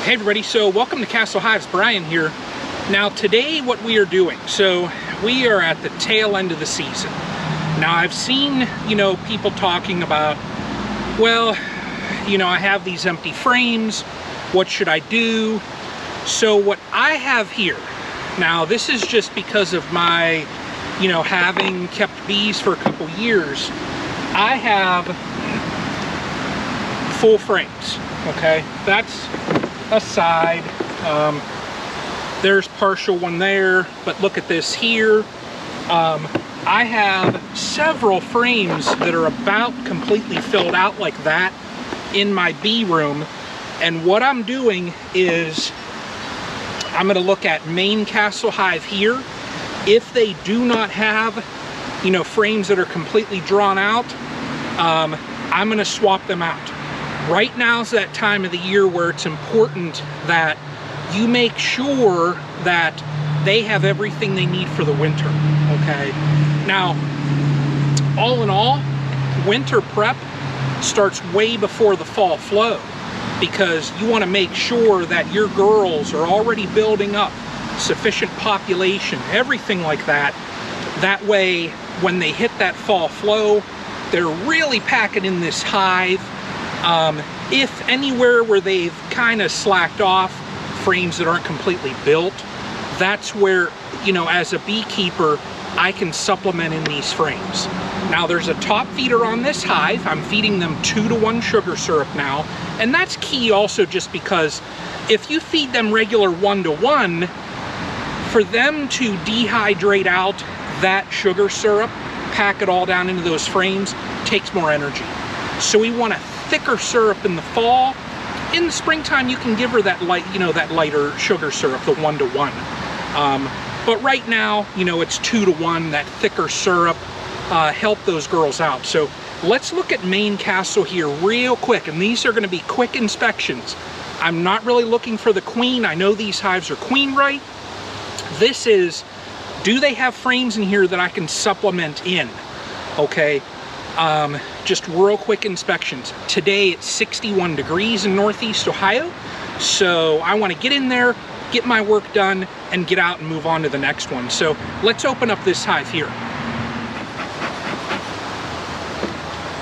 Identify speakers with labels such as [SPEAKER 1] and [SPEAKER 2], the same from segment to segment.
[SPEAKER 1] Hey everybody, so welcome to Castle Hives. Brian here. Now today what we are doing, so we are at the tail end of the season. Now I've seen, people talking about, well, I have these empty frames, what should I do? So what I have here, now this is just because of my, having kept bees for a couple years, I have full frames, okay? That's a side. There's partial one there, but look at this here. I have several frames that are about completely filled out like that in my bee room, and what I'm doing is I'm going to look at main Castle Hive here. If they do not have frames that are completely drawn out, I'm going to swap them out. Right now is that time of the year where it's important that you make sure that they have everything they need for the winter, okay? Now, all in all, winter prep starts way before the fall flow, because you want to make sure that your girls are already building up sufficient population, everything like that. That way, when they hit that fall flow, they're really packing in this hive. If anywhere where they've kind of slacked off, frames that aren't completely built, that's where, as a beekeeper, I can supplement in these frames. Now there's a top feeder on this hive. I'm feeding them 2-to-1 sugar syrup now, and that's key also just because if you feed them regular 1-to-1, for them to dehydrate out that sugar syrup, pack it all down into those frames, takes more energy. So we want a thicker syrup in the fall. In the springtime, you can give her that light, that lighter sugar syrup, the 1-to-1. But right now, it's 2-to-1, that thicker syrup, help those girls out. So let's look at main Castle here real quick, and these are going to be quick inspections. I'm not really looking for the queen. I know these hives are queen right. This is, do they have frames in here that I can supplement in? Okay. Just real quick inspections. Today it's 61 degrees in Northeast Ohio, so I want to get in there, get my work done, and get out and move on to the next one. So let's open up this hive here.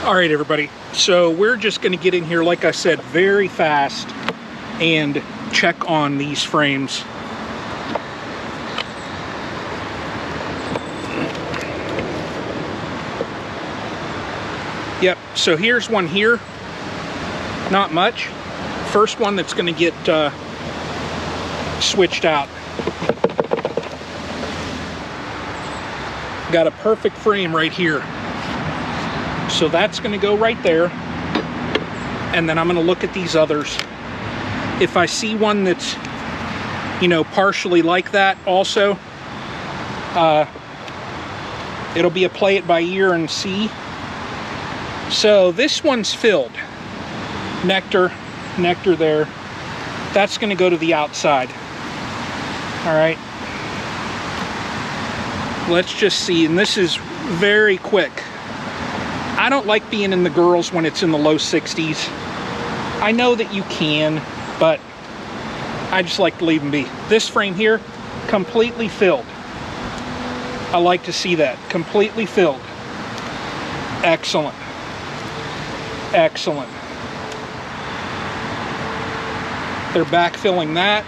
[SPEAKER 1] All right, everybody. So we're just going to get in here, like I said, very fast and check on these frames. Yep, so here's one here. Not much. First one that's going to get switched out. Got a perfect frame right here. So that's going to go right there. And then I'm going to look at these others. If I see one that's, partially like that also, it'll be a play it by ear and see. So this one's filled. Nectar there. That's going to go to the outside. All right. Let's just see, and this is very quick. I don't like being in the girls when it's in the low 60s. I know that you can, but I just like to leave them be. This frame here, completely filled. I like to see that. Completely filled. Excellent. Excellent. They're backfilling that.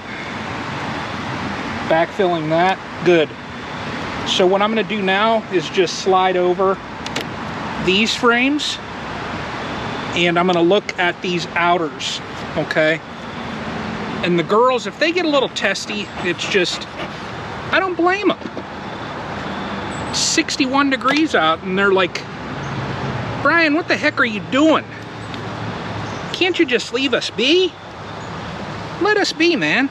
[SPEAKER 1] Backfilling that. Good. So what I'm going to do now is just slide over these frames, and I'm going to look at these outers, okay? And the girls, if they get a little testy, it's just, I don't blame them. 61 degrees out, and they're like, Brian, what the heck are you doing? Can't you just leave us be? Let us be, man.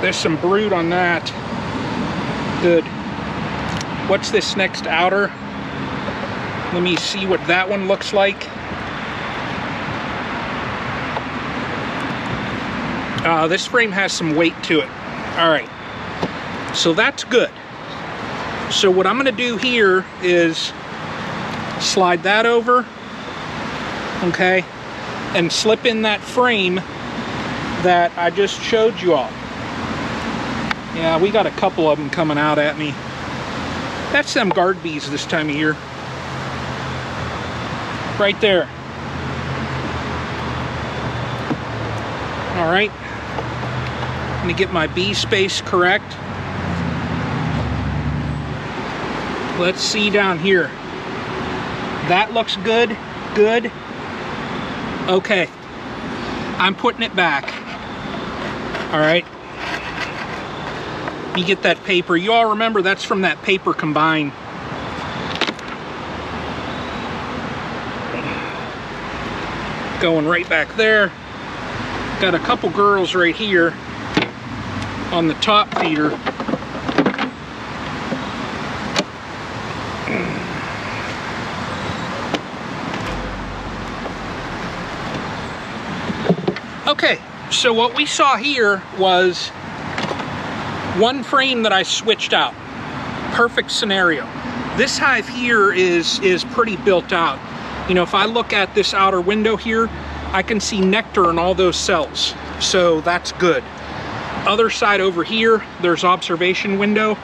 [SPEAKER 1] There's some brood on that. Good. What's this next outer? Let me see what that one looks like. This frame has some weight to it. All right. So that's good. So what I'm going to do here is Slide that over, okay, and slip in that frame that I just showed you all. Yeah, we got a couple of them coming out at me. That's them guard bees this time of year. Right there. All right. Let me get my bee space correct. Let's see down here. That looks good. Good. Okay. I'm putting it back. All right. You get that paper. You all remember that's from that paper combine. Going right back there. Got a couple girls right here on the top feeder. Okay, so what we saw here was one frame that I switched out. Perfect scenario. This hive here is pretty built out. You know, if I look at this outer window here, I can see nectar in all those cells. So that's good. Other side over here, there's observation window.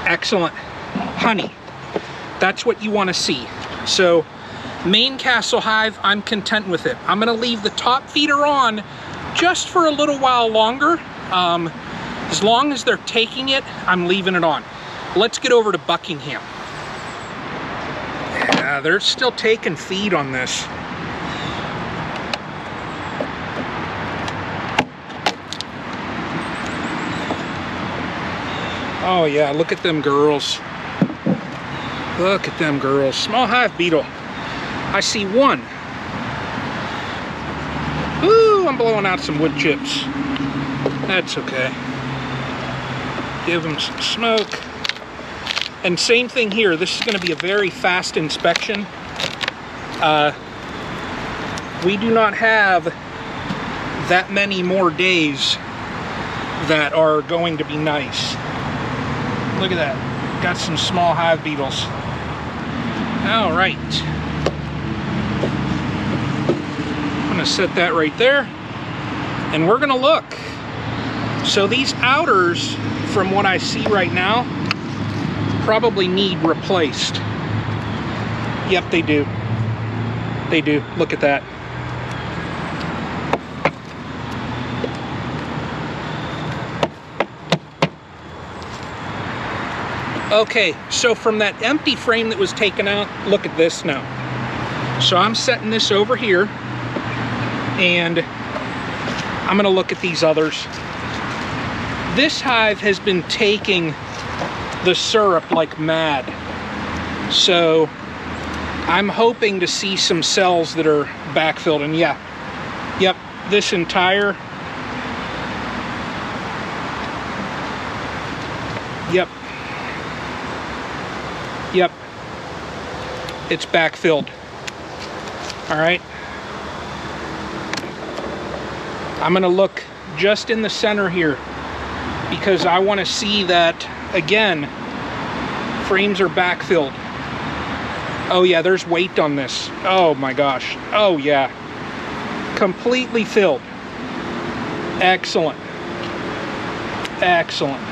[SPEAKER 1] Excellent. Honey. That's what you want to see. So main Castle Hive, I'm content with it. I'm going to leave the top feeder on just for a little while longer. As long as they're taking it, I'm leaving it on. Let's get over to Buckingham. Yeah, they're still taking feed on this. Oh yeah, look at them girls. Look at them girls. Small hive beetle. I see one. Ooh, I'm blowing out some wood chips. That's okay. Give them some smoke. And same thing here. This is going to be a very fast inspection. We do not have that many more days that are going to be nice. Look at that. Got some small hive beetles. All right. I'm going to set that right there. And we're going to look. So these outers, from what I see right now, probably need replaced. Yep, they do. They do. Look at that. Okay, so from that empty frame that was taken out, look at this now. So I'm setting this over here, and I'm gonna look at these others. This hive has been taking the syrup like mad. So I'm hoping to see some cells that are backfilled, and yeah, yep, this entire, yep, it's backfilled. All right. I'm gonna look just in the center here because I want to see that, again, frames are backfilled. Oh yeah, there's weight on this. Oh my gosh. Oh yeah. Completely filled. Excellent. Excellent.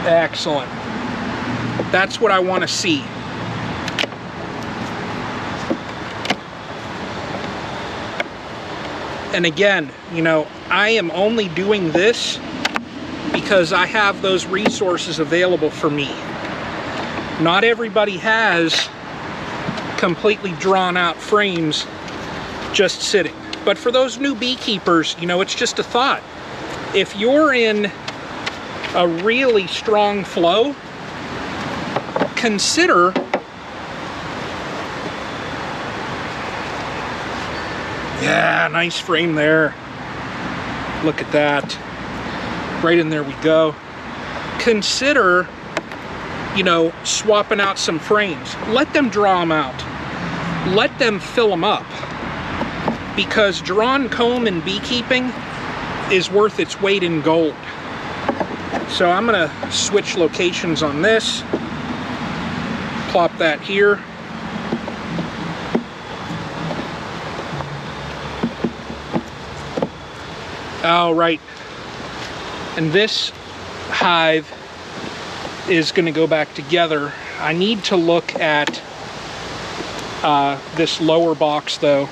[SPEAKER 1] Excellent. That's what I want to see. And again, you know, I am only doing this because I have those resources available for me. Not everybody has completely drawn out frames just sitting. But for those new beekeepers, you know, it's just a thought. If you're in a really strong flow, consider yeah, nice frame there. Look at that. Right in there we go. Consider, you know, swapping out some frames. Let them draw them out. Let them fill them up. Because drawn comb in beekeeping is worth its weight in gold. so I'm gonna switch locations on this. Plop that here. All right, and this hive is going to go back together. I need to look at this lower box though.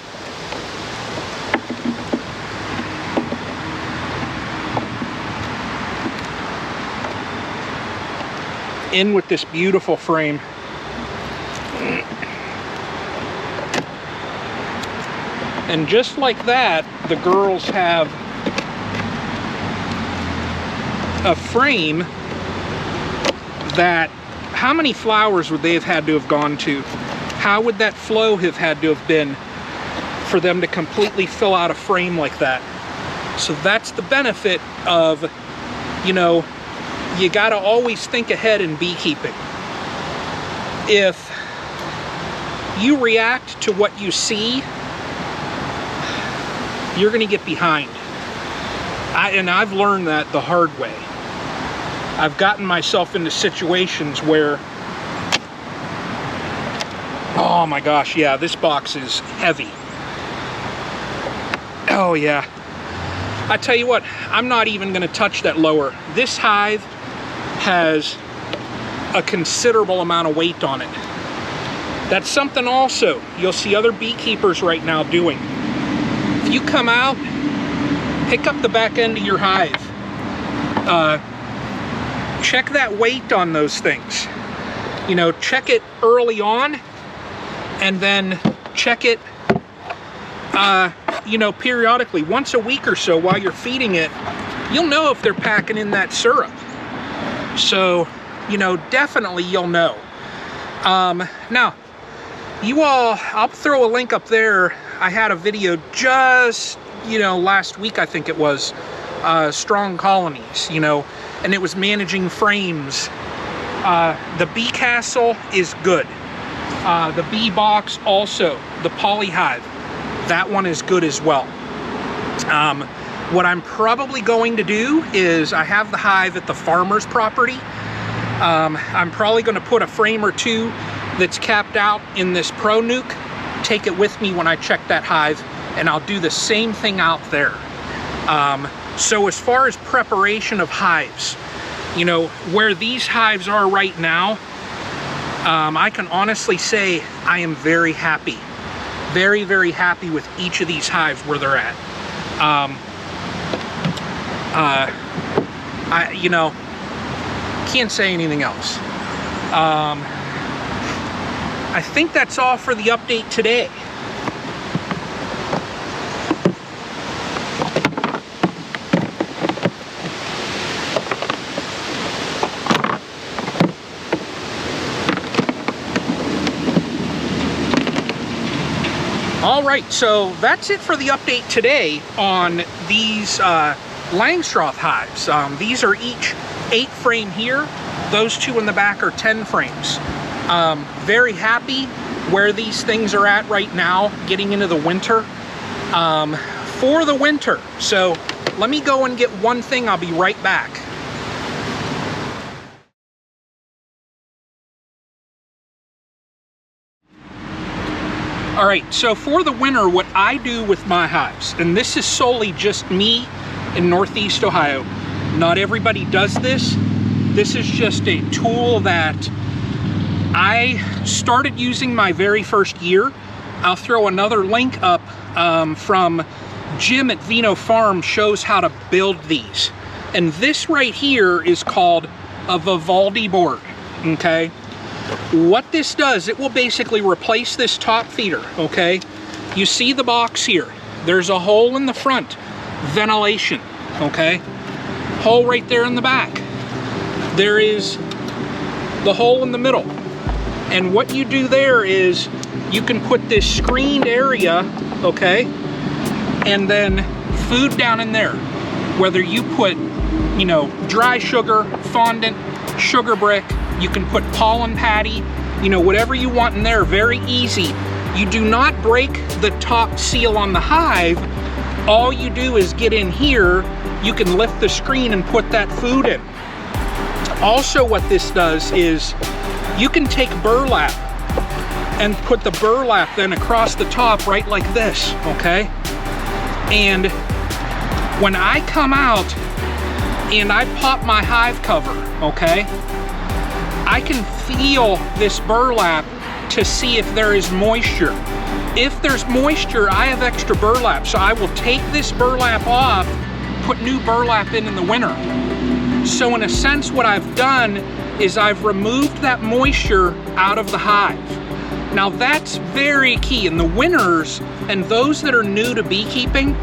[SPEAKER 1] In with this beautiful frame. And just like that, the girls have a frame that, how many flowers would they have had to have gone to? How would that flow have had to have been for them to completely fill out a frame like that? So that's the benefit of, you know, you gotta always think ahead in beekeeping. If you react to what you see, you're gonna get behind. And I've learned that the hard way. I've gotten myself into situations where, oh my gosh, yeah, this box is heavy. Oh yeah. I tell you what, I'm not even gonna touch that lower. This hive has a considerable amount of weight on it. That's something also you'll see other beekeepers right now doing. If you come out, pick up the back end of your hive. Check that weight on those things. You know, check it early on, and then check it, you know, periodically, once a week or so while you're feeding it. You'll know if they're packing in that syrup. So, you know, definitely you'll know. Now, you all, I'll throw a link up there. I had a video just, you know, last week, I think it was, strong colonies, you know, and it was managing frames. The bee castle is good. The bee box also, the poly hive, that one is good as well. What I'm probably going to do is, I have the hive at the farmer's property. I'm probably going to put a frame or two that's capped out in this Pro Nuke, take it with me when I check that hive, and I'll do the same thing out there. So as far as preparation of hives, you know, where these hives are right now, I can honestly say I am very happy. Very, very happy with each of these hives where they're at. You know, can't say anything else. I think that's all for the update today. All right, so that's it for the update today on these Langstroth hives. These are each 8 frame here. Those 2 in the back are 10 frames. Very happy where these things are at right now, getting into the winter. For the winter. So let me go and get one thing. I'll be right back. All right, so for the winter, what I do with my hives, and this is solely just me in Northeast Ohio. Not everybody does this. This is just a tool that I started using my very first year. I'll throw another link up from Jim at Vino Farm, shows how to build these. And this right here is called a Vivaldi board, okay? What this does, it will basically replace this top feeder, okay? You see the box here. There's a hole in the front, ventilation, okay? Hole right there in the back. There is the hole in the middle. And what you do there is you can put this screened area, okay? And then food down in there. Whether you put, you know, dry sugar, fondant, sugar brick, you can put pollen patty, you know, whatever you want in there, very easy. You do not break the top seal on the hive. All you do is get in here, you can lift the screen and put that food in. Also, what this does is you can take burlap and put the burlap then across the top right like this, okay? And when I come out and I pop my hive cover, okay, I can feel this burlap to see if there is moisture. If there's moisture, I have extra burlap, so I will take this burlap off, put new burlap in the winter. So in a sense, what I've done is I've removed that moisture out of the hive. Now that's very key in the winters, and those that are new to beekeeping,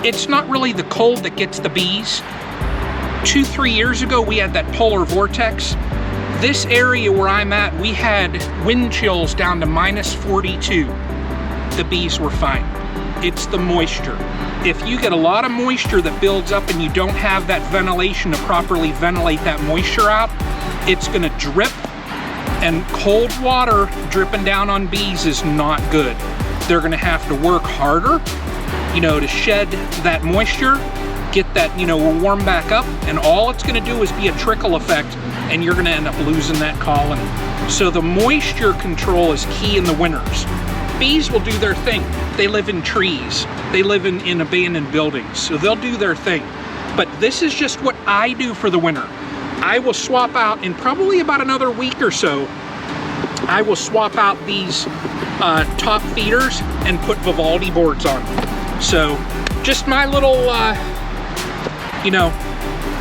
[SPEAKER 1] it's not really the cold that gets the bees. 2-3 years ago, we had that polar vortex. This area where I'm at, we had wind chills down to -42. The bees were fine. It's the moisture. If you get a lot of moisture that builds up and you don't have that ventilation to properly ventilate that moisture out, it's gonna drip, and cold water dripping down on bees is not good. They're gonna have to work harder, you know, to shed that moisture, get that, you know, warm back up, and all it's gonna do is be a trickle effect, and you're gonna end up losing that colony. So the moisture control is key in the winters. Bees will do their thing. They live in trees. They live in abandoned buildings, so they'll do their thing. But this is just what I do for the winter. I will swap out in probably about another week or so. I will swap out these top feeders and put Vivaldi boards on. So just my little, you know,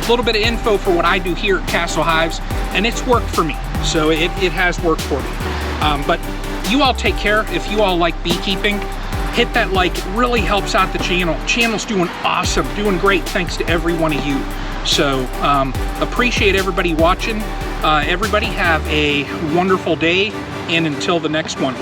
[SPEAKER 1] little bit of info for what I do here at Castle Hives, and it's worked for me. So it has worked for me. But you all take care. If you all like beekeeping, hit that like. It really helps out the channel. Channel's doing awesome, doing great thanks to every one of you. So appreciate everybody watching. Everybody have a wonderful day, and until the next one.